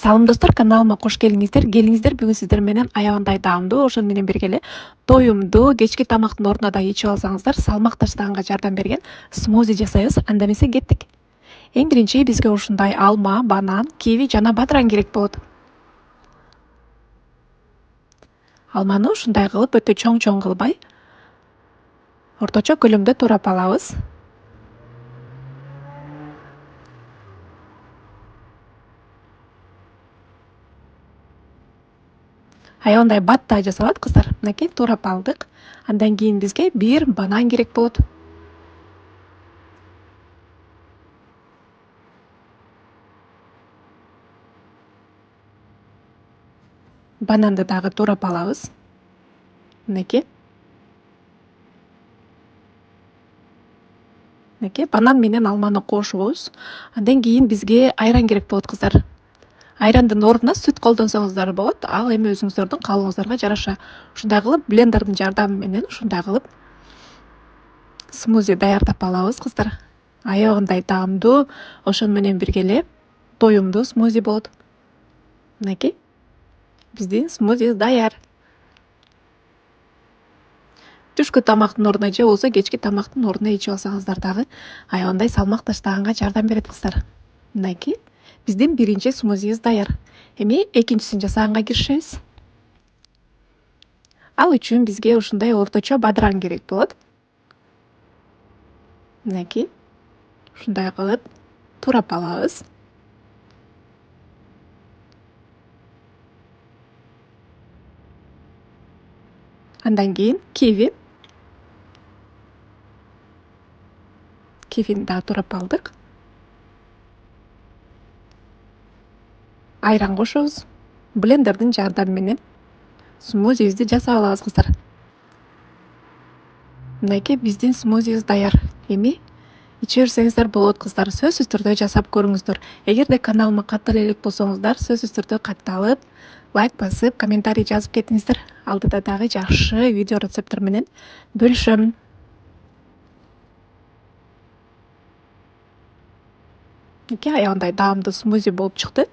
Салым достор, каналыма кош келиңиздер. Бүгүн сиздер менен аябындай даамдуу, ошону менен бирге эле тоюмдуу кечки тамактын ордуна да ичип алсаңыздар, салмак таштаганга жардам берген смузи жасайбыз. Анда эмесе кеттик. Эң биринчи бизге ушундай алма, банан, киви жана бадыран керек болот. Алманы ушундай кылып өтө чоң кылбай, орточо көлөмдө турап алабыз. Аябындай баттаа жасалат кыздар. Мынакей турап алдык. Андан кийин бизге бир банан керек болот. Бананды дагы турап алабыз. Мынакей. Банан менен алманы кошобуз. Андан кийин бизге айран керек болот кыздар. Айрандын ордуна сүт колдонсоңуздар болот. Ал эми өзүңүздөрдүн каалооңуздарга жараша. Ушундай кылып блендердин жардамы менен ушундай кылып смузи даярдап алабыз кыздар. Аябындай даамдуу, ошону менен бирге эле тоюмдуу смузи болот. Мынакей. Биздин смузи даяр. Түшкү тамактын ордуна же болбосо кечки тамактын ордуна ичип алсаңыздар дагы аябындай салмак таштаганга жардам берет кыздар. Мынакей. Биздин биринчи смузибиз даяр. Эми экинчисин жасаганга киришебиз. Ал үчүн бизге ушундай орточо бадыран керек болот. Мынакей. Ушундай кылып турап алабыз. Андан кийин киви. Кивини дагы турап алдык. Айран кошобуз. Блендердин жардамы менен смузибизди жасап алабыз кыздар. Мынакей биздин смузибиз даяр. Эми иче берсеңиздер болот кыздар. Сөзсүз түрдө жасап көрүңүздөр. Эгерде каналыма катуу эле элек болсоңуздар, сөзсүз түрдө катталып, лайк басып, комментарий жазып кетиңиздер. Алдыда дагы жакшы видео рецепттер менен бөлүшөм. Аябындай даамдуу смузи болуп чыкты.